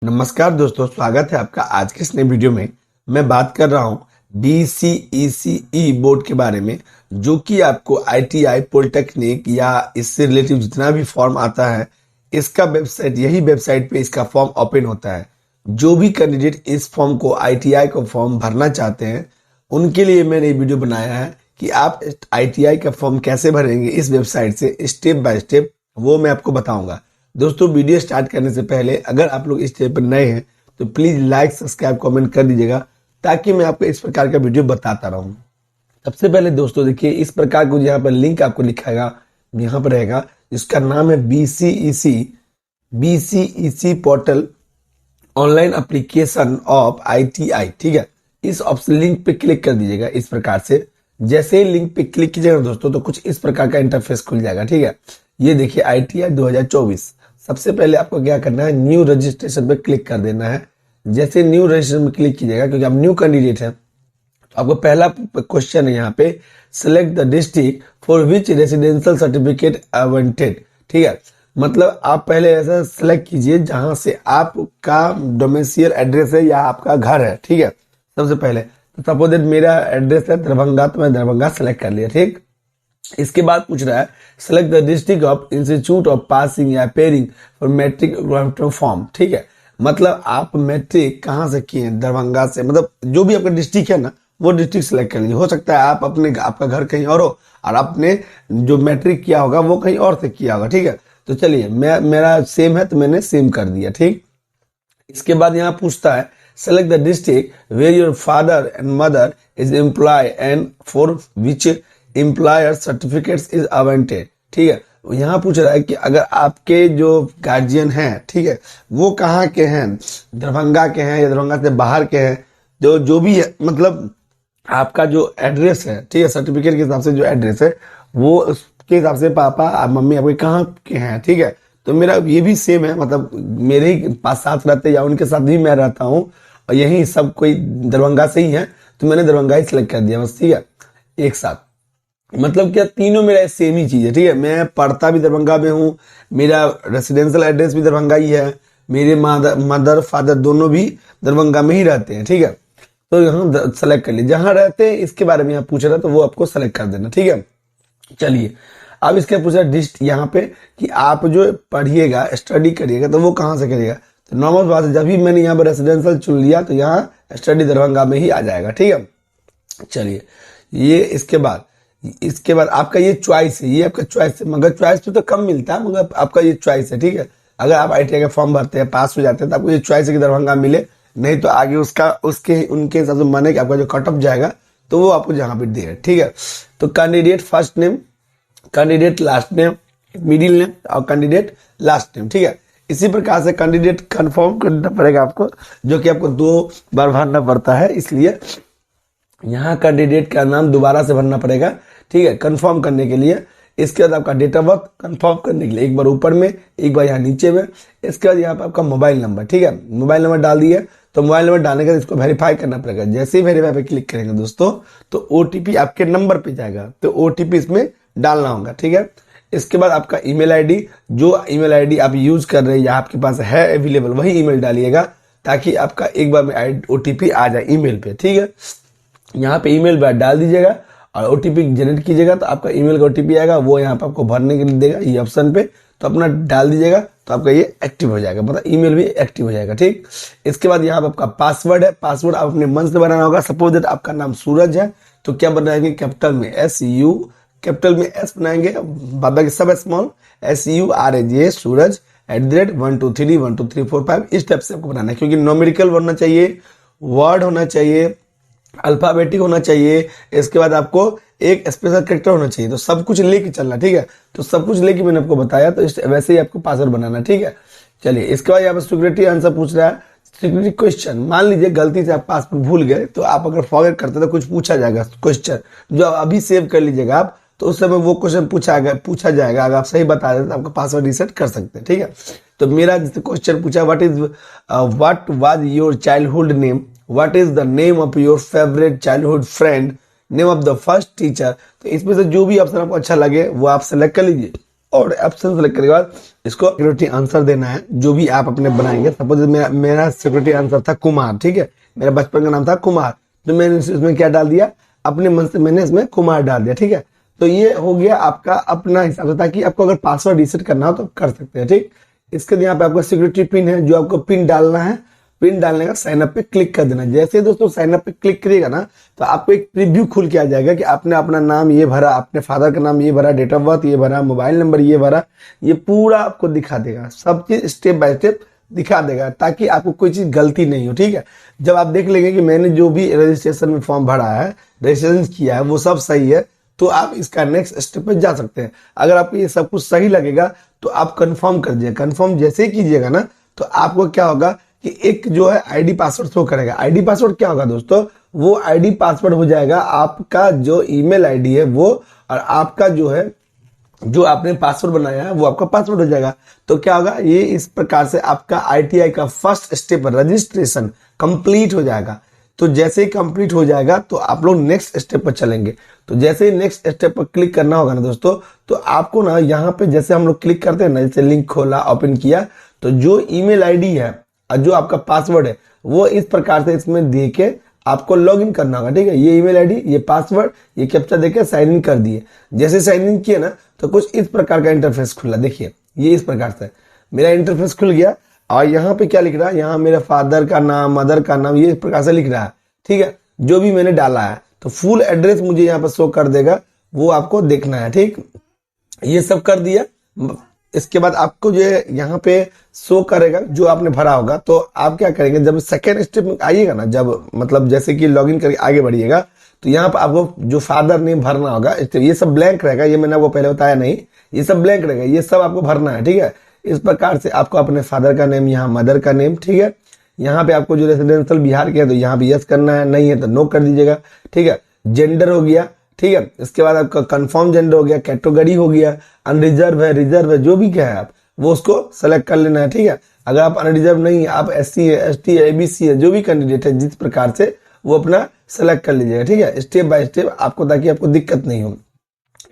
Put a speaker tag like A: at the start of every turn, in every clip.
A: नमस्कार दोस्तों, स्वागत है आपका आज के इस नए वीडियो में। मैं बात कर रहा हूं DCECE बोर्ड के बारे में, जो कि आपको ITI पॉलिटेक्निक या इससे रिलेटिव जितना भी फॉर्म आता है, इसका वेबसाइट, यही वेबसाइट पे इसका फॉर्म ओपन होता है। जो भी कैंडिडेट इस फॉर्म को, ITI का फॉर्म भरना चाहते हैं, उनके लिए मैंने ये वीडियो बनाया है कि आप ITI का फॉर्म कैसे भरेंगे इस वेबसाइट से, स्टेप बाय स्टेप वो मैं आपको बताऊंगा। दोस्तों, वीडियो स्टार्ट करने से पहले अगर आप लोग इस चैनल पर नए हैं तो प्लीज लाइक, सब्सक्राइब, कमेंट कर दीजिएगा, ताकि मैं आपको इस प्रकार का वीडियो बताता रहूं। सबसे पहले दोस्तों देखिए, इस प्रकार को यहाँ पर लिंक आपको लिखाएगा, यहाँ पर रहेगा, जिसका नाम है BCEC portal online application of ITI। ठीक है, इस ऑप्शन लिंक पे क्लिक कर दीजिएगा इस प्रकार से। जैसे ही लिंक पे क्लिक कीजिएगा दोस्तों, तो कुछ इस प्रकार का इंटरफेस खुल जाएगा। ठीक है, ये देखिए ITI 2024। सबसे पहले आपको क्या करना है, न्यू रजिस्ट्रेशन पे क्लिक कर देना है। जैसे न्यू रजिस्ट्रेशन में क्लिक कीजिएगा, क्योंकि आप न्यू कैंडिडेट है, तो आपको पहला क्वेश्चन है यहाँ पे, select the district for which residential certificate awaited. ठीक है, मतलब आप पहले ऐसा सिलेक्ट कीजिए जहां से आपका डोमेसियल एड्रेस है या आपका घर है। ठीक है, सबसे पहले तो सपोज मेरा एड्रेस है दरभंगा, तो मैं दरभंगा सेलेक्ट कर लिया। ठीक, इसके बाद पूछ रहा है select the district of institute of passing या पेयरिंग फॉर मैट्रिक फॉर्म। ठीक है, मतलब आप मैट्रिक कहाँ से किए हैं, दरभंगा से, मतलब जो भी आपका डिस्ट्रिक्ट है ना, वो डिस्ट्रिक्ट सेलेक्ट कर लीजिए। हो सकता है आप आपका घर कहीं और हो और आपने जो मैट्रिक किया होगा वो कहीं और से किया होगा। ठीक है, तो चलिए मेरा सेम है तो मैंने सेम कर दिया। ठीक, इसके बाद यहाँ पूछता है select the district where your father and mother is employ and for which employer certificates is awaited. ठीक है, यहाँ पूछ रहा है कि अगर आपके जो गार्जियन हैं, ठीक है, वो कहाँ के हैं, दरभंगा के हैं या दरभंगा से बाहर के हैं, जो भी है, मतलब आपका जो एड्रेस है, ठीक है, सर्टिफिकेट के हिसाब से जो एड्रेस है, वो उसके हिसाब से पापा और मम्मी आपके कहाँ के हैं। ठीक है, तो मेरा ये भी सेम है, मतलब मेरे ही पास साथ रहते या उनके साथ भी मैं रहता हूँ, और यही सब कोई दरभंगा से ही है, तो मैंने दरभंगा ही सिलेक्ट कर दिया बस। ठीक है, एक साथ, मतलब क्या तीनों मेरा सेम ही चीज है। ठीक है, मैं पढ़ता भी दरभंगा में हूँ, मेरा रेसिडेंशियल एड्रेस भी दरभंगा ही है, मेरे मदर फादर दोनों भी दरभंगा में ही रहते हैं। ठीक है, तो यहाँ सेलेक्ट कर लिए, जहां रहते हैं इसके बारे में यहाँ पूछ रहा है, तो वो आपको सेलेक्ट कर देना। ठीक है, चलिए अब इसके पूछ रहा है डिस्ट यहाँ पे कि आप जो पढ़िएगा, स्टडी करिएगा, तो वो कहाँ से करिएगा। तो नॉर्मल बात है, जब भी मैंने यहाँ पर रेसिडेंशियल चुन लिया तो यहाँ स्टडी दरभंगा में ही आ जाएगा। ठीक है, चलिए ये इसके बाद आपका ये चॉइस है, ये आपका चॉइस है, मगर चॉइस पे तो कम मिलता है, मगर आपका ये चॉइस है। ठीक है, अगर आप ITI का फॉर्म भरते हैं, पास हो जाते हैं, तो आपको ये चॉइस है कि दरभंगा मिले, नहीं तो आगे उनके हिसाब से माने कि आपका जो कट ऑफ जाएगा तो वो आपको जहां पे दे। ठीक है, तो candidate first name, candidate last name, middle name और कैंडिडेट लास्ट नेम। ठीक है, इसी प्रकार से कैंडिडेट कंफर्म करना पड़ेगा आपको, जो कि आपको 2 बार भरना पड़ता है, इसलिए यहाँ कैंडिडेट का नाम दोबारा से भरना पड़ेगा। ठीक है, कंफर्म करने के लिए। इसके बाद आपका डेट ऑफ बर्थ कंफर्म करने के लिए एक बार ऊपर में, एक बार यहाँ नीचे में। इसके बाद यहाँ पे आपका मोबाइल नंबर। ठीक है, मोबाइल नंबर डाल दिए, तो मोबाइल नंबर डालने के बाद इसको वेरीफाई करना पड़ेगा। जैसे ही वेरीफाई पे क्लिक करेंगे दोस्तों, तो OTP आपके नंबर पे जाएगा, तो OTP इसमें डालना होगा। ठीक है, इसके बाद आपका ईमेल आईडी, जो ईमेल आईडी आप यूज कर रहे हैं या आपके पास है अवेलेबल, वही ईमेल डालिएगा, ताकि आपका एक बार में OTP आ जाए ईमेल पे। ठीक है, यहाँ पे ईमेल डाल दीजिएगा और OTP जनरेट कीजिएगा, तो आपका ईमेल का OTP आएगा, वो यहाँ पे आपको भरने के लिए देगा, ये ऑप्शन पे, तो अपना डाल दीजिएगा, तो आपका ये एक्टिव हो जाएगा, मतलब ईमेल भी एक्टिव हो जाएगा। ठीक, इसके बाद यहाँ पे आपका पासवर्ड है, पासवर्ड आप अपने मन से बनाना होगा। सपोज दैट आपका नाम सूरज है, तो क्या बनाएंगे, कैपिटल में SU, कैपिटल में S बनाएंगे, बाकी सब स्मॉल, SURAJ, सूरज @1 2 3 1 2 3 4 5, इस टाइप से आपको बनाना है, क्योंकि नॉमेरिकल होना चाहिए, वर्ड होना चाहिए, अल्फाबेटिक होना चाहिए। इसके बाद आपको एक स्पेशल कैरेक्टर होना चाहिए, तो सब कुछ लेके चलना। ठीक है, तो सब कुछ लेके मैंने आपको बताया, तो वैसे ही आपको पासवर्ड बनाना। ठीक है, चलिए इसके बाद यहाँ पर सिक्योरिटी आंसर पूछ रहा है, सिक्योरिटी क्वेश्चन। मान लीजिए गलती से आप पासवर्ड भूल गए, तो आप अगर फॉरगेट करते तो कुछ पूछा जाएगा क्वेश्चन, जो आप अभी सेव कर लीजिएगा आप, तो उस समय वो क्वेश्चन पूछा जाएगा। अगर आप सही बता देते तो आपका पासवर्ड रिसेट कर सकते हैं। ठीक है, तो मेरा जैसे क्वेश्चन पूछा, what was your childhood name, what is the name of your favourite childhood friend, name of the first teacher. तो इसमें से जो भी ऑप्शन आपको अच्छा लगे वो आप सेलेक्ट कर लीजिए। और ऑप्शन सेलेक्ट करने के बाद इसको सिक्योरिटी आंसर देना है जो भी आप अपने बनाएंगे। सपोज मेरा सिक्योरिटी आंसर था कुमार, ठीक है, मेरा बचपन का नाम था कुमार, तो मैंने इसमें क्या डाल दिया, अपने मन से मैंने इसमें कुमार डाल दिया, ठीक है। तो ये हो गया आपका अपना हिसाब से, ताकि आपको अगर पासवर्ड रीसेट करना हो तो कर सकते हैं, ठीक। इसके यहाँ पे आपका सिक्योरिटी पिन है, जो आपको पिन डालना है, पिन डालने का साइन अप पे क्लिक कर देना। जैसे दोस्तों साइन अप पे क्लिक करिएगा ना, तो आपको एक प्रीव्यू खुल के आ जाएगा कि आपने अपना नाम ये भरा, अपने फादर का नाम ये भरा, डेट ऑफ बर्थ ये भरा, मोबाइल नंबर ये भरा, ये पूरा आपको दिखा देगा, सब चीज स्टेप बाय स्टेप दिखा देगा, ताकि आपको कोई चीज गलती नहीं हो, ठीक है। जब आप देख लेंगे कि मैंने जो भी रजिस्ट्रेशन में फॉर्म भरा है, रजिस्ट्रेशन किया है, वो सब सही है, तो आप इसका नेक्स्ट स्टेप पे जा सकते हैं। अगर आपको ये सब कुछ सही लगेगा तो आप कंफर्म कर दीजिए। कंफर्म जैसे ही कीजिएगा ना, तो आपको क्या होगा कि एक जो है आईडी पासवर्ड शो करेगा। आईडी पासवर्ड क्या होगा दोस्तों, वो आईडी पासवर्ड हो जाएगा आपका जो ईमेल आईडी है वो, और आपका जो है जो आपने पासवर्ड बनाया है वो आपका पासवर्ड हो जाएगा। तो क्या होगा, ये इस प्रकार से आपका आईटीआई का फर्स्ट स्टेप रजिस्ट्रेशन कंप्लीट हो जाएगा। तो जैसे ही कंप्लीट हो जाएगा तो आप लोग नेक्स्ट स्टेप पर चलेंगे। तो जैसे ही नेक्स्ट स्टेप पर क्लिक करना होगा ना दोस्तों, तो आपको ना यहाँ पे जैसे हम लोग क्लिक करते हैं ना, जैसे लिंक खोला, ओपन किया, तो जो ईमेल आईडी है और जो आपका पासवर्ड है वो इस प्रकार से इसमें दे के आपको लॉग इन करना होगा, ठीक है। ये ईमेल आईडी, ये पासवर्ड, ये कैप्चा देके साइन इन कर दिए। जैसे साइन इन किए ना, तो कुछ इस प्रकार का इंटरफेस खुला। देखिए ये इस प्रकार से मेरा इंटरफेस खुल गया, और यहाँ पे क्या लिख रहा है, यहाँ मेरे फादर का नाम, मदर का नाम, ये इस प्रकार से लिख रहा है, ठीक है, जो भी मैंने डाला है। तो फुल एड्रेस मुझे यहाँ पर शो कर देगा, वो आपको देखना है, ठीक। ये सब कर दिया। इसके बाद आपको जो है यहाँ पे शो करेगा जो आपने भरा होगा। तो आप क्या करेंगे, जब सेकेंड स्टेप में आइएगा ना, जब मतलब जैसे कि लॉगिन करके आगे बढ़िएगा, तो यहाँ पर आपको जो फादर नेम भरना होगा, ये सब ब्लैंक रहेगा, ये मैंने आपको पहले बताया नहीं, ये सब ब्लैंक रहेगा, ये सब आपको भरना है, ठीक है। इस प्रकार से आपको अपने फादर का नेम, यहाँ मदर का नेम, ठीक है। यहाँ पे आपको जो रेसिडेंशियल बिहार के है तो यहाँ पे यस करना है, नहीं है तो नो कर दीजिएगा, ठीक है। जेंडर हो गया, ठीक है। इसके बाद आपका कंफर्म जेंडर हो गया, कैटेगरी हो गया, अनरिजर्व है, रिजर्व है, जो भी क्या है आप वो उसको सेलेक्ट कर लेना है, ठीक है। अगर आप अनरिजर्व नहीं है, आप एससी है, एसटी है, एबीसी है, जो भी कैंडिडेट है जिस प्रकार से, वो अपना सेलेक्ट कर लीजिएगा, ठीक है, स्टेप बाय स्टेप आपको, ताकि आपको दिक्कत नहीं हो।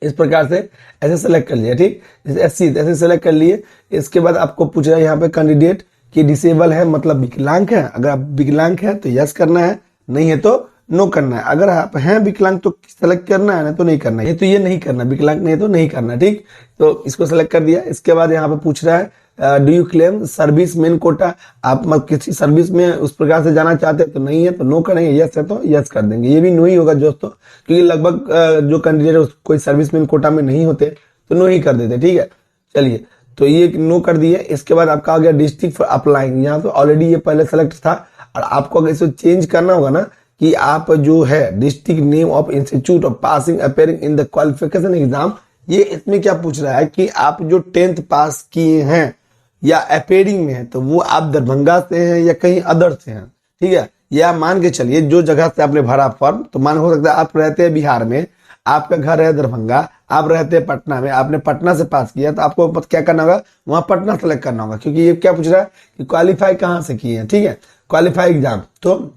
A: इस प्रकार से ऐसे सेलेक्ट कर लिया, ठीक। जैसे एससी ऐसे सेलेक्ट कर लिए। इसके बाद आपको पूछ रहा है यहाँ पे कैंडिडेट कि डिसेबल है, मतलब विकलांग है। अगर आप विकलांग है तो यस करना है, नहीं है तो नो करना है। अगर आप हैं विकलांग तो सेलेक्ट करना है, ना तो नहीं करना है, तो ये नहीं करना, विकलांग नहीं है तो नहीं करना, ठीक। तो इसको सेलेक्ट कर दिया। इसके बाद यहाँ पे पूछ रहा है do you claim service man quota, आप किसी सर्विस में उस प्रकार से जाना चाहते हैं, तो नहीं है तो नो करेंगे, यस है तो यस कर देंगे। ये भी नो ही होगा दोस्तों, क्योंकि लगभग जो कैंडिडेट कोई सर्विस मेन कोटा में नहीं होते तो नो ही कर देते, ठीक है। चलिए, तो ये नो कर दिए। इसके बाद आपका आ गया डिस्ट्रिक्ट फॉर अप्लाइंग। यहाँ पे ऑलरेडी ये पहले सेलेक्ट था, और आपको अगर इसको चेंज करना होगा ना, कि आप जो है district name of institute of passing appearing in the qualification exam, ये इसमें क्या पूछ रहा है कि आप जो 10th पास किए हैं या अपेयरिंग में है, तो वो आप दरभंगा से हैं या कहीं अदर से हैं, ठीक है। या मान के चलिए जो जगह से आपने भरा फॉर्म, तो मान हो सकता है आप रहते हैं बिहार में, आपका घर है दरभंगा, आप रहते हैं पटना में, आपने पटना से पास किया, तो आपको क्या करना होगा, वहां पटना सेलेक्ट करना होगा, क्योंकि ये क्या पूछ रहा है कि क्वालिफाई कहाँ से किए हैं, ठीक है, क्वालिफाई एग्जाम। तो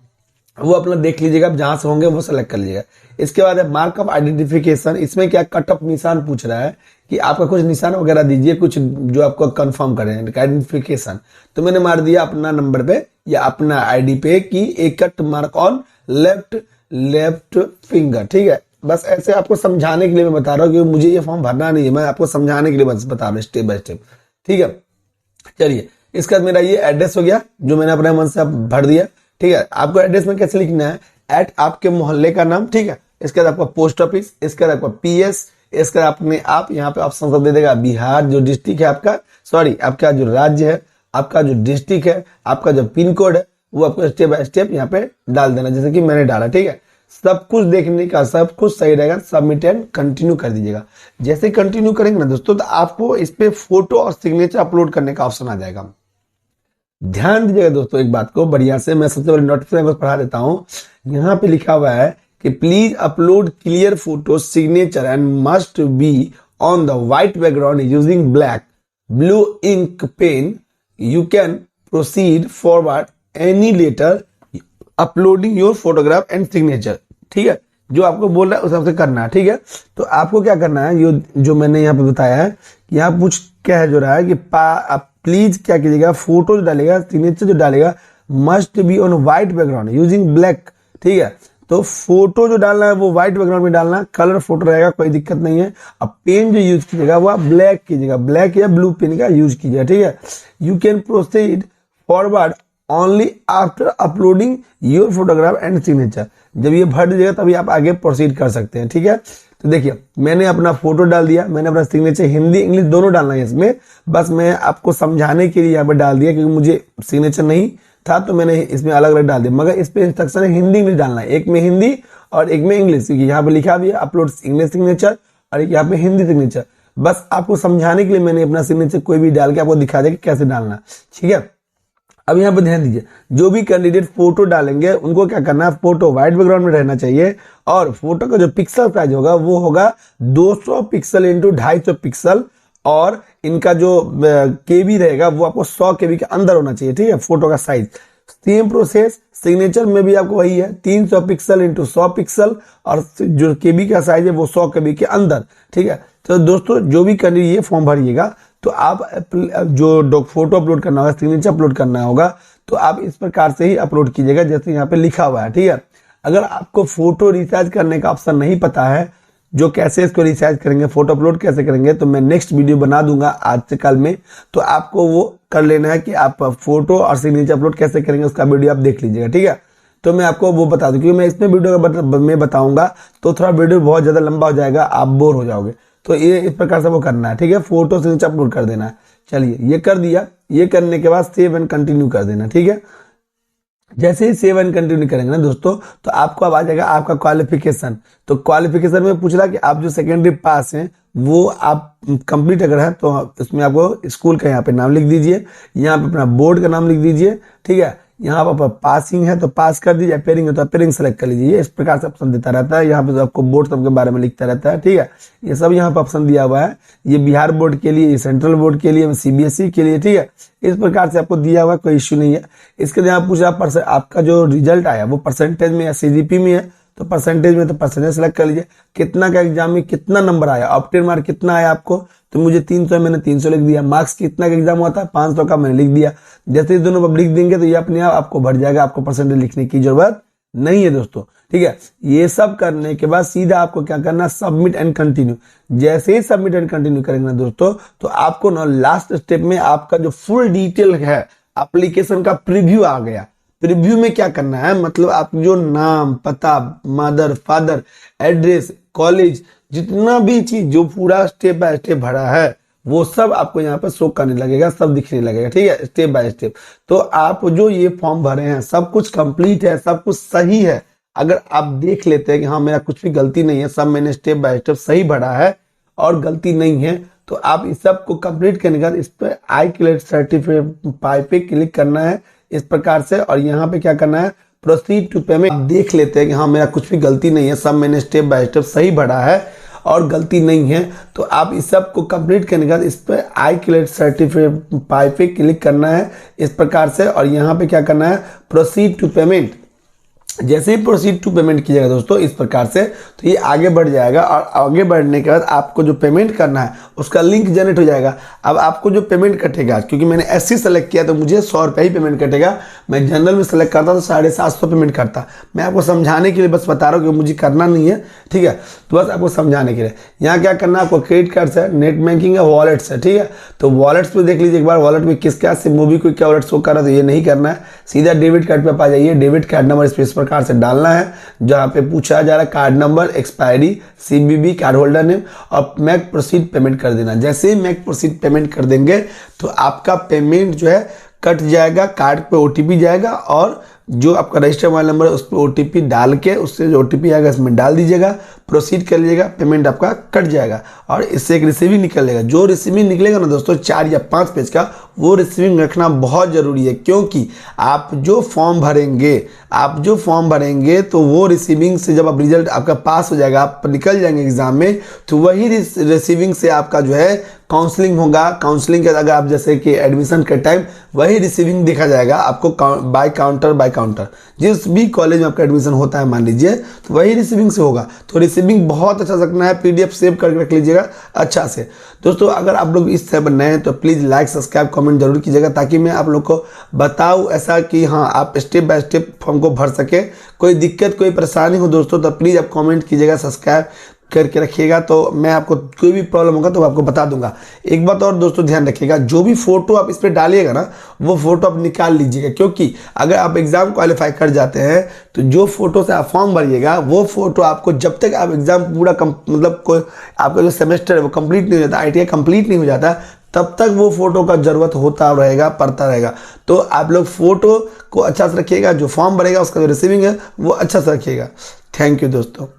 A: वो अपना देख लीजिएगा, जहां से होंगे वो सेलेक्ट कर लीजिएगा। इसके बाद है मार्क ऑफ आइडेंटिफिकेशन। इसमें क्या कट ऑफ निशान पूछ रहा है कि आपका कुछ निशान वगैरह दीजिए, कुछ जो आपको कंफर्म करें आइडेंटिफिकेशन। तो मैंने मार दिया अपना नंबर पे या अपना आईडी पे कि एक cut mark on left finger, ठीक है। बस ऐसे आपको समझाने के लिए मैं बता रहा हूँ, क्योंकि मुझे ये फॉर्म भरना नहीं है, मैं आपको समझाने के लिए बस बता रहा हूँ स्टेप बाय स्टेप, ठीक है। चलिए, इसके बाद मेरा ये एड्रेस हो गया जो मैंने अपने मन से भर दिया, ठीक है। आपको एड्रेस में कैसे लिखना है, एट आपके मोहल्ले का नाम, ठीक है। इसके बाद आपका पोस्ट ऑफिस, इसके बाद आपका पीएस, इसके बाद अपने आप यहाँ पे ऑप्शन सब दे देगा, बिहार जो डिस्ट्रिक्ट है आपका, सॉरी आपका जो राज्य है, आपका जो डिस्ट्रिक्ट है, आपका जो पिन कोड है, वो आपको स्टेप बाय स्टेप यहाँ पे डाल देना, जैसे कि मैंने डाला, ठीक है। सब कुछ देखने का सब कुछ सही रहेगा, सबमिट एंड कंटिन्यू कर दीजिएगा। जैसे कंटिन्यू करेंगे ना दोस्तों, तो आपको इस पे फोटो और सिग्नेचर अपलोड करने का ऑप्शन आ जाएगा। ध्यान दीजिएगा दोस्तों एक बात को बढ़िया से, मैं सबसे पहले नोटिफिकेशन पढ़ा देता हूँ। यहाँ पे लिखा हुआ है कि please upload clear photo signature and must be on the white background using blue ink pen. You can proceed forward any later uploading your photograph and signature, ठीक है। जो आपको बोल रहा है उस हिसाब से करना है, ठीक है। तो आपको क्या करना है, जो मैंने यहाँ पे बताया है कि यहाँ पूछ क्या है जो रहा है कि आप प्लीज क्या कीजिएगा, फोटो जो डालेगा, सिग्नेचर जो डालेगा must be on white background using black. ठीक है, तो फोटो जो डालना है वो व्हाइट बैकग्राउंड में डालना, कलर फोटो रहेगा, कोई दिक्कत नहीं है। अब पेन जो यूज कीजिएगा वो आप ब्लैक कीजिएगा, ब्लैक या ब्लू पेन का यूज कीजिएगा। ठीक है, you can proceed forward only after uploading your photograph and signature. जब ये भर दीजिएगा तभी आप आगे प्रोसीड कर सकते हैं। ठीक है, तो देखिए मैंने अपना फोटो डाल दिया, मैंने अपना सिग्नेचर हिंदी इंग्लिश दोनों डालना है इसमें, बस मैं आपको समझाने के लिए यहाँ पे डाल दिया क्योंकि मुझे सिग्नेचर नहीं था तो मैंने इसमें अलग अलग डाल दिया, मगर इस पे इंस्ट्रक्शन है हिंदी इंग्लिश डालना है, एक में हिंदी और एक में इंग्लिश, क्योंकि यहाँ पे लिखा भी है अपलोड इंग्लिश सिग्नेचर और एक यहाँ पे हिंदी सिग्नेचर। बस आपको समझाने के लिए मैंने अपना सिग्नेचर कोई भी डाल के आपको दिखा दिया कि कैसे डालना। ठीक है, अब यहाँ पर ध्यान दीजिए, जो भी कैंडिडेट फोटो डालेंगे उनको क्या करना है, फोटो व्हाइट बैकग्राउंड में रहना चाहिए और फोटो का जो पिक्सल साइज होगा वो होगा 200 पिक्सल इंटू 250 पिक्सल और इनका जो केबी रहेगा वो आपको 100 केबी के अंदर होना चाहिए। ठीक है, फोटो का साइज। सेम प्रोसेस सिग्नेचर में भी आपको वही है, 300 पिक्सल इंटू 100 पिक्सल और जो केबी का साइज है वो 100 केबी के अंदर। ठीक है, तो दोस्तों जो भी कैंडिडेट ये फॉर्म भरिएगा तो आप जो फोटो अपलोड करना होगा, सिग्नेचर अपलोड करना होगा, तो आप इस प्रकार से ही अपलोड कीजिएगा जैसे यहाँ पे लिखा हुआ है। ठीक है, अगर आपको फोटो रिसाइज करने का ऑप्शन नहीं पता है, जो कैसे इसको रिसाइज करेंगे, फोटो अपलोड कैसे करेंगे, तो मैं नेक्स्ट वीडियो बना दूंगा आज से कल में, तो आपको वो कर लेना है कि आप फोटो और सिग्नेचर अपलोड कैसे करेंगे, उसका वीडियो आप देख लीजिएगा। ठीक है, तो मैं आपको वो बता दूं क्योंकि मैं इसमें वीडियो में बताऊंगा तो थोड़ा वीडियो बहुत ज्यादा लंबा हो जाएगा, आप बोर हो जाओगे, तो ये इस प्रकार से वो करना है। ठीक है, फोटो सिग्नेचर अपलोड कर देना है। चलिए ये कर दिया, ये करने के बाद सेव एंड कंटिन्यू कर देना। ठीक है, जैसे ही सेव एंड कंटिन्यू करेंगे ना दोस्तों तो आपको अब आ जाएगा आपका क्वालिफिकेशन। तो क्वालिफिकेशन में पूछ रहा कि आप जो सेकेंडरी पास हैं वो आप कंप्लीट अगर है तो इसमें आपको स्कूल का यहाँ पे नाम लिख दीजिए, यहाँ पे अपना बोर्ड का नाम लिख दीजिए। ठीक है, यहाँ पर पासिंग है तो पास कर दीजिए, अपेयरिंग है तो अपेयरिंग सेलेक्ट कर लीजिए। इस प्रकार से ऑप्शन देता रहता है, यहाँ पे आपको बोर्ड सब के बारे में लिखता रहता है। ठीक है, ये सब यहाँ पे ऑप्शन दिया हुआ है, ये बिहार बोर्ड के लिए, ये सेंट्रल बोर्ड के लिए, सीबीएसई के लिए। ठीक है, इस प्रकार से आपको दिया हुआ, कोई इश्यू नहीं है। इसके लिए आप पूछा आपका जो रिजल्ट आया वो परसेंटेज में या सीजीपी में है, तो परसेंटेज में तो परसेंटेज सेलेक्ट कर लीजिए। कितना का एग्जाम में कितना नंबर आया, ऑप्टेन मार्क कितना आया आपको, तो मुझे 300 मैंने 300 लिख दिया। मार्क्स कितना का एग्जाम हुआ था, 500 का मैंने लिख दिया। जैसे ही दोनों आप लिख देंगे तो ये अपने आप आपको भर जाएगा, आपको परसेंटेज लिखने की जरूरत नहीं है दोस्तों। ठीक है, ये सब करने के बाद सीधा आपको क्या करना, सबमिट एंड कंटिन्यू। जैसे ही सबमिट एंड कंटिन्यू करेंगे ना दोस्तों तो आपको ना लास्ट स्टेप में आपका जो फुल डिटेल है एप्लीकेशन का प्रीव्यू आ गया। प्रीव्यू में क्या करना है, मतलब आप जो नाम, पता, मदर, फादर, एड्रेस, कॉलेज, जितना भी चीज जो पूरा स्टेप बाय स्टेप भरा है वो सब आपको यहाँ पर शो करने लगेगा, सब दिखने लगेगा। ठीक है, स्टेप बाय स्टेप। तो आप जो ये फॉर्म भरे हैं सब कुछ कंप्लीट है, सब कुछ सही है। अगर आप देख लेते हैं कि हाँ मेरा कुछ भी गलती नहीं है, सब मैंने स्टेप बाय स्टेप सही भरा है और गलती नहीं है, तो आप इस सब को कंप्लीट करने के बाद इस पर आई क्लियर सर्टिफाइड पे क्लिक करना है इस प्रकार से, और यहाँ पे क्या करना है, प्रोसीड टू पेमेंट। आप देख लेते हैं कि हाँ मेरा कुछ भी गलती नहीं है, सब मैंने स्टेप बाय स्टेप सही भरा है और गलती नहीं है, तो आप इस सब को कंप्लीट करने के बाद इस पर आई क्लियर सर्टिफाइड पे क्लिक करना है इस प्रकार से, और यहाँ पे क्या करना है, प्रोसीड टू पेमेंट। जैसे ही प्रोसीड टू पेमेंट कीजिएगा दोस्तों इस प्रकार से, तो ये आगे बढ़ जाएगा और आगे बढ़ने के बाद आपको जो पेमेंट करना है उसका लिंक जनरेट हो जाएगा। अब आपको जो पेमेंट कटेगा, क्योंकि मैंने एससी सेलेक्ट किया तो मुझे 100 रुपये ही पेमेंट कटेगा, मैं जनरल में सेलेक्ट करता तो 750 पेमेंट करता। मैं आपको समझाने के लिए बस बता रहा हूँ कि मुझे करना नहीं है। ठीक है, तो बस आपको समझाने के लिए यहाँ क्या करना है, आपको क्रेडिट कार्ड से, नेट बैंकिंग है, वॉलेट्स है। ठीक है, तो वॉलेट्स पे देख लीजिए एक बार, वॉलेट में किसका से मूवी को क्या वॉलेट शो कर रहा है, तो ये नहीं करना है। सीधा डेबिट कार्ड पे आ जाइए, डेबिट कार्ड नंबर इस प्रकार से डालना है जहां पे पूछा जा रहा है card number, expiry, CVV, card holder name, और मैक प्रोसीड पेमेंट कर देना। जैसे ही मैक प्रोसीड पेमेंट कर देंगे तो आपका पेमेंट जो है कट जाएगा, कार्ड पे ओटीपी जाएगा और जो आपका रजिस्टर मोबाइल नंबर है उस पर ओटीपी डाल के, उससे जो ओटीपी आएगा इसमें डाल दीजिएगा, प्रोसीड कर लीजिएगा, पेमेंट आपका कट जाएगा और इससे एक रिसीविंग निकलेगा। जो रिसीविंग निकलेगा ना दोस्तों 4 या 5 पेज का, वो रिसीविंग रखना बहुत जरूरी है, क्योंकि आप जो फॉर्म भरेंगे तो वो रिसीविंग से जब आप रिजल्ट आपका पास हो जाएगा, आप निकल जाएंगे एग्जाम में, तो वही रिसीविंग से आपका जो है काउंसलिंग होगा। काउंसलिंग के अगर आप जैसे कि एडमिशन के टाइम वही रिसीविंग देखा जाएगा आपको बाय काउंटर काउंटर। जिस भी कॉलेज में आपका एडमिशन होता है मान लीजिए, तो वही रिसीविंग से होगा। तो रिसीविंग बहुत अच्छा रखना है, PDF सेव करके रख लीजिएगा अच्छा से। दोस्तों अगर आप लोग इस तरह नए हैं तो प्लीज़ लाइक सब्सक्राइब कमेंट जरूर कीजिएगा, ताकि मैं आप लोग को बताऊँ ऐसा कि हाँ आप स्टेप बाय स्टेप फॉर्म को भर सके। कोई दिक्कत कोई परेशानी हो दोस्तों तो प्लीज़ आप कमेंट कीजिएगा, सब्सक्राइब करके रखिएगा, तो मैं आपको कोई भी प्रॉब्लम होगा तो आपको बता दूंगा। एक बात और दोस्तों ध्यान रखिएगा, जो भी फोटो आप इस पर डालिएगा ना वो फोटो आप निकाल लीजिएगा, क्योंकि अगर आप एग्जाम क्वालिफाई कर जाते हैं तो जो फोटो से आप फॉर्म भरिएगा वो फोटो आपको जब तक आप एग्जाम पूरा मतलब कोई आपका जो सेमेस्टर है वो कंप्लीट नहीं हो जाता, ITI कंप्लीट नहीं हो जाता, तब तक वो फोटो का जरूरत होता रहेगा, पड़ता रहेगा। तो आप लोग फोटो को अच्छा से रखिएगा, जो फॉर्म भरेगा उसका जो रिसीविंग है वो अच्छा से रखिएगा। थैंक यू दोस्तों।